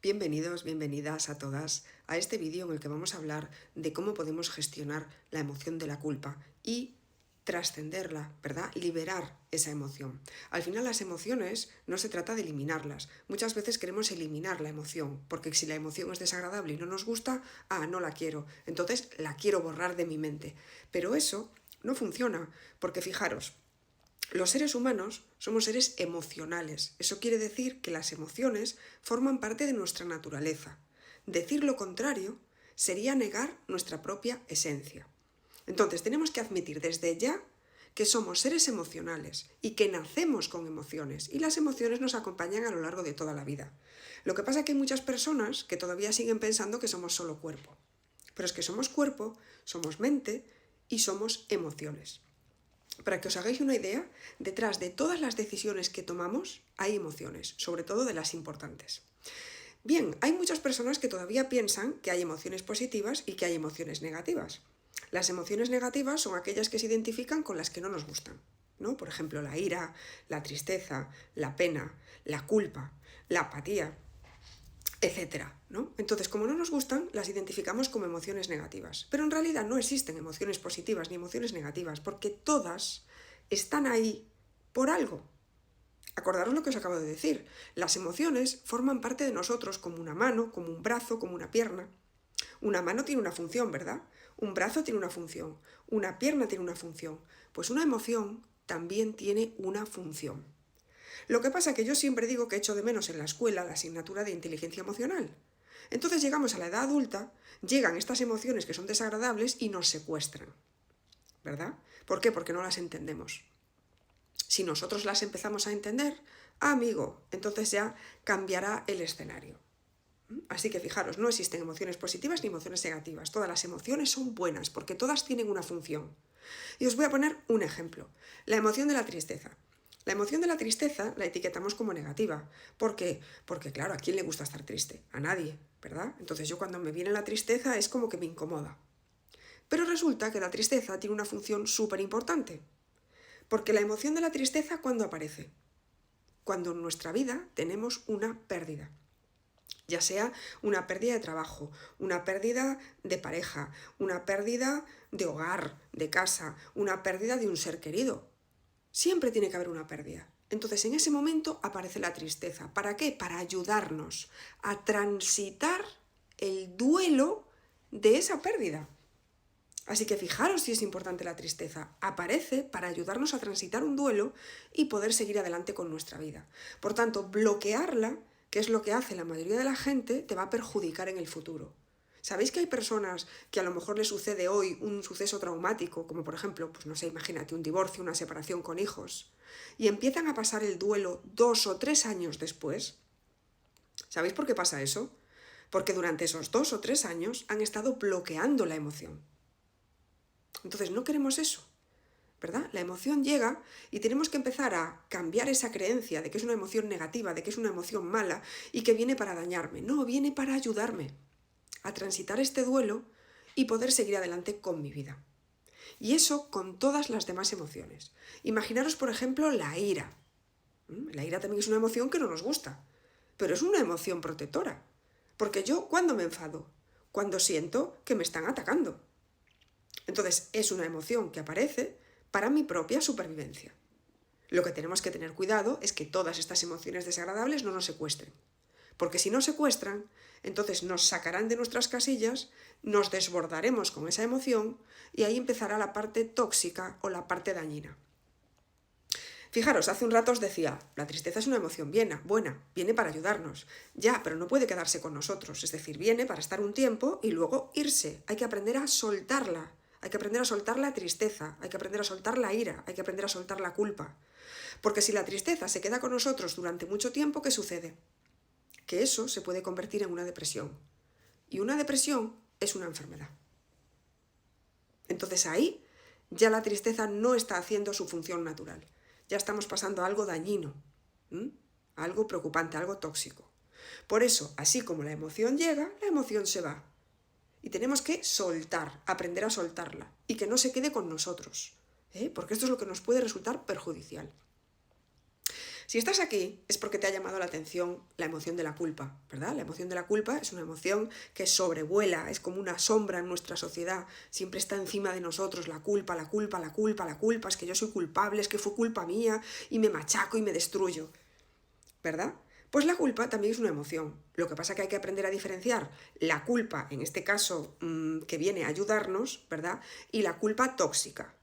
Bienvenidos, bienvenidas a todas a este vídeo en el que vamos a hablar de cómo podemos gestionar la emoción de la culpa y trascenderla, ¿verdad? Liberar esa emoción. Al final las emociones no se trata de eliminarlas. Muchas veces queremos eliminar la emoción, porque si la emoción es desagradable y no nos gusta, no la quiero, entonces la quiero borrar de mi mente. Pero eso no funciona, porque fijaros, los seres humanos somos seres emocionales. Eso quiere decir que las emociones forman parte de nuestra naturaleza. Decir lo contrario sería negar nuestra propia esencia. Entonces tenemos que admitir desde ya que somos seres emocionales y que nacemos con emociones y las emociones nos acompañan a lo largo de toda la vida. Lo que pasa es que hay muchas personas que todavía siguen pensando que somos solo cuerpo. Pero es que somos cuerpo, somos mente y somos emociones. Para que os hagáis una idea, detrás de todas las decisiones que tomamos hay emociones, sobre todo de las importantes. Bien, hay muchas personas que todavía piensan que hay emociones positivas y que hay emociones negativas. Las emociones negativas son aquellas que se identifican con las que no nos gustan, ¿no? Por ejemplo, la ira, la tristeza, la pena, la culpa, la apatía, etcétera, ¿no? Entonces, como no nos gustan, las identificamos como emociones negativas. Pero en realidad no existen emociones positivas ni emociones negativas, porque todas están ahí por algo. Acordaros lo que os acabo de decir. Las emociones forman parte de nosotros como una mano, como un brazo, como una pierna. Una mano tiene una función, ¿verdad? Un brazo tiene una función. Una pierna tiene una función. Pues una emoción también tiene una función. Lo que pasa es que yo siempre digo que echo de menos en la escuela la asignatura de inteligencia emocional. Entonces llegamos a la edad adulta, llegan estas emociones que son desagradables y nos secuestran, ¿verdad? ¿Por qué? Porque no las entendemos. Si nosotros las empezamos a entender, amigo, entonces ya cambiará el escenario. Así que fijaros, no existen emociones positivas ni emociones negativas. Todas las emociones son buenas porque todas tienen una función. Y os voy a poner un ejemplo. La emoción de la tristeza. La emoción de la tristeza la etiquetamos como negativa. ¿Por qué? Porque claro, ¿a quién le gusta estar triste? A nadie, ¿verdad? Entonces yo cuando me viene la tristeza es como que me incomoda. Pero resulta que la tristeza tiene una función súper importante. Porque la emoción de la tristeza, ¿cuándo aparece? Cuando en nuestra vida tenemos una pérdida. Ya sea una pérdida de trabajo, una pérdida de pareja, una pérdida de hogar, de casa, una pérdida de un ser querido. Siempre tiene que haber una pérdida. Entonces en ese momento aparece la tristeza. ¿Para qué? Para ayudarnos a transitar el duelo de esa pérdida. Así que fijaros si es importante la tristeza. Aparece para ayudarnos a transitar un duelo y poder seguir adelante con nuestra vida. Por tanto, bloquearla, que es lo que hace la mayoría de la gente, te va a perjudicar en el futuro. ¿Sabéis que hay personas que a lo mejor les sucede hoy un suceso traumático, como por ejemplo, pues no sé, imagínate un divorcio, una separación con hijos, y empiezan a pasar el duelo 2 o 3 años después? ¿Sabéis por qué pasa eso? Porque durante esos 2 o 3 años han estado bloqueando la emoción. Entonces no queremos eso, ¿verdad? La emoción llega y tenemos que empezar a cambiar esa creencia de que es una emoción negativa, de que es una emoción mala y que viene para dañarme. No, viene para ayudarme a transitar este duelo y poder seguir adelante con mi vida. Y eso con todas las demás emociones. Imaginaros, por ejemplo, la ira. La ira también es una emoción que no nos gusta, pero es una emoción protectora. Porque yo, ¿cuándo me enfado? Cuando siento que me están atacando. Entonces, es una emoción que aparece para mi propia supervivencia. Lo que tenemos que tener cuidado es que todas estas emociones desagradables no nos secuestren. Porque si nos secuestran, entonces nos sacarán de nuestras casillas, nos desbordaremos con esa emoción y ahí empezará la parte tóxica o la parte dañina. Fijaros, hace un rato os decía, la tristeza es una emoción buena, viene para ayudarnos. Ya, pero no puede quedarse con nosotros, es decir, viene para estar un tiempo y luego irse. Hay que aprender a soltarla. Hay que aprender a soltar la tristeza, hay que aprender a soltar la ira, hay que aprender a soltar la culpa. Porque si la tristeza se queda con nosotros durante mucho tiempo, ¿qué sucede? Que eso se puede convertir en una depresión. Y una depresión es una enfermedad. Entonces ahí ya la tristeza no está haciendo su función natural. Ya estamos pasando a algo dañino, algo preocupante, algo tóxico. Por eso, así como la emoción llega, la emoción se va. Y tenemos que soltar, aprender a soltarla y que no se quede con nosotros, porque esto es lo que nos puede resultar perjudicial. Si estás aquí es porque te ha llamado la atención la emoción de la culpa, ¿verdad? La emoción de la culpa es una emoción que sobrevuela, es como una sombra en nuestra sociedad, siempre está encima de nosotros la culpa, la culpa, la culpa, la culpa, es que yo soy culpable, es que fue culpa mía y me machaco y me destruyo, ¿verdad? Pues la culpa también es una emoción. Lo que pasa es que hay que aprender a diferenciar la culpa, en este caso, que viene a ayudarnos, ¿verdad? Y la culpa tóxica.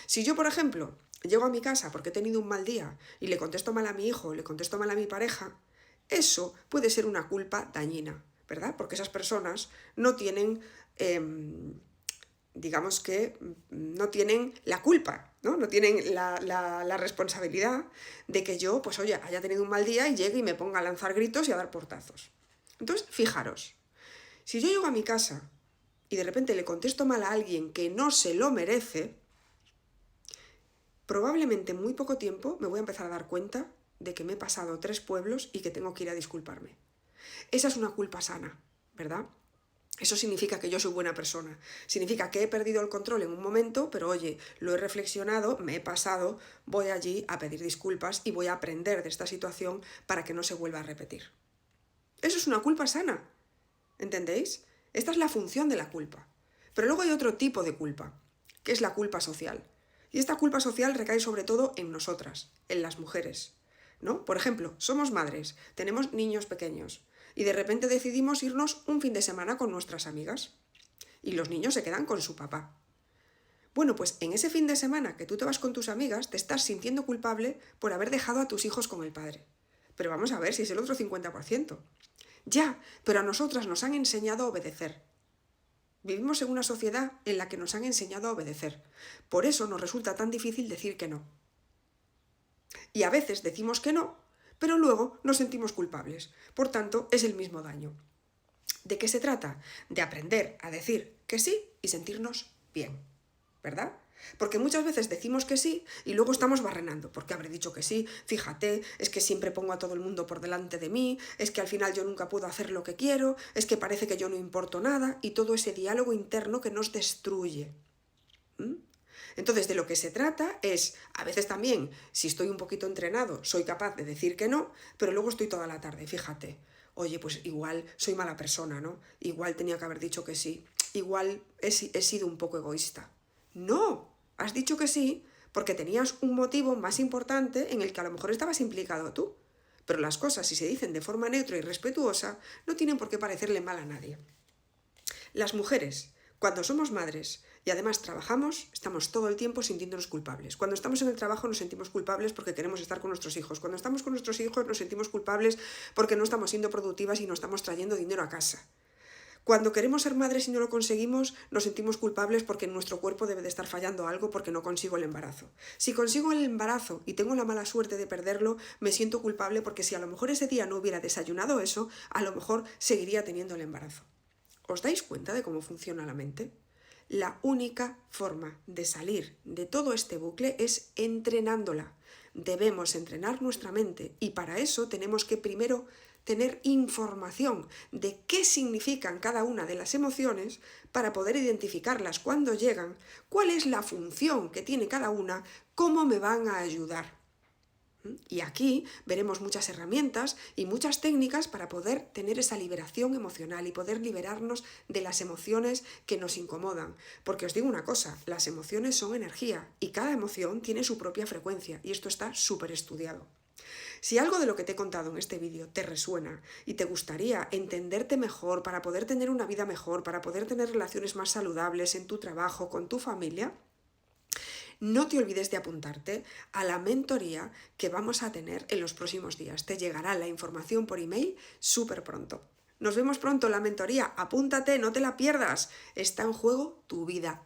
Si yo, por ejemplo, llego a mi casa porque he tenido un mal día y le contesto mal a mi hijo, le contesto mal a mi pareja, eso puede ser una culpa dañina, ¿verdad? Porque esas personas no tienen, digamos que, no tienen la culpa, ¿no? No tienen la responsabilidad de que yo, pues oye, haya tenido un mal día y llegue y me ponga a lanzar gritos y a dar portazos. Entonces, fijaros, si yo llego a mi casa y de repente le contesto mal a alguien que no se lo merece, probablemente en muy poco tiempo me voy a empezar a dar cuenta de que me he pasado 3 pueblos y que tengo que ir a disculparme. Esa es una culpa sana, ¿verdad? Eso significa que yo soy buena persona. Significa que he perdido el control en un momento, pero oye, lo he reflexionado, me he pasado, voy allí a pedir disculpas y voy a aprender de esta situación para que no se vuelva a repetir. Eso es una culpa sana. ¿Entendéis? Esta es la función de la culpa. Pero luego hay otro tipo de culpa, que es la culpa social. Y esta culpa social recae sobre todo en nosotras, en las mujeres, ¿no? Por ejemplo, somos madres, tenemos niños pequeños y de repente decidimos irnos un fin de semana con nuestras amigas y los niños se quedan con su papá. Bueno, pues en ese fin de semana que tú te vas con tus amigas, te estás sintiendo culpable por haber dejado a tus hijos con el padre. Pero vamos a ver si es el otro 50%. Ya, pero a nosotras nos han enseñado a obedecer. Vivimos en una sociedad en la que nos han enseñado a obedecer. Por eso nos resulta tan difícil decir que no. Y a veces decimos que no, pero luego nos sentimos culpables. Por tanto, es el mismo daño. ¿De qué se trata? De aprender a decir que sí y sentirnos bien, ¿verdad? Porque muchas veces decimos que sí y luego estamos barrenando. ¿Por qué habré dicho que sí? Fíjate, es que siempre pongo a todo el mundo por delante de mí, es que al final yo nunca puedo hacer lo que quiero, es que parece que yo no importo nada y todo ese diálogo interno que nos destruye. Entonces, de lo que se trata es, a veces también, si estoy un poquito entrenado, soy capaz de decir que no, pero luego estoy toda la tarde, fíjate. Oye, pues igual soy mala persona, ¿no? Igual tenía que haber dicho que sí. Igual he sido un poco egoísta. No, has dicho que sí porque tenías un motivo más importante en el que a lo mejor estabas implicado tú. Pero las cosas, si se dicen de forma neutra y respetuosa, no tienen por qué parecerle mal a nadie. Las mujeres, cuando somos madres y además trabajamos, estamos todo el tiempo sintiéndonos culpables. Cuando estamos en el trabajo nos sentimos culpables porque queremos estar con nuestros hijos. Cuando estamos con nuestros hijos nos sentimos culpables porque no estamos siendo productivas y no estamos trayendo dinero a casa. Cuando queremos ser madres y no lo conseguimos, nos sentimos culpables porque en nuestro cuerpo debe de estar fallando algo porque no consigo el embarazo. Si consigo el embarazo y tengo la mala suerte de perderlo, me siento culpable porque si a lo mejor ese día no hubiera desayunado eso, a lo mejor seguiría teniendo el embarazo. ¿Os dais cuenta de cómo funciona la mente? La única forma de salir de todo este bucle es entrenándola. Debemos entrenar nuestra mente y para eso tenemos que primero tener información de qué significan cada una de las emociones para poder identificarlas cuando llegan, cuál es la función que tiene cada una, cómo me van a ayudar. Y aquí veremos muchas herramientas y muchas técnicas para poder tener esa liberación emocional y poder liberarnos de las emociones que nos incomodan. Porque os digo una cosa, las emociones son energía y cada emoción tiene su propia frecuencia y esto está súper estudiado. Si algo de lo que te he contado en este vídeo te resuena y te gustaría entenderte mejor para poder tener una vida mejor, para poder tener relaciones más saludables en tu trabajo, con tu familia, no te olvides de apuntarte a la mentoría que vamos a tener en los próximos días. Te llegará la información por email súper pronto. Nos vemos pronto en la mentoría. Apúntate, no te la pierdas. Está en juego tu vida.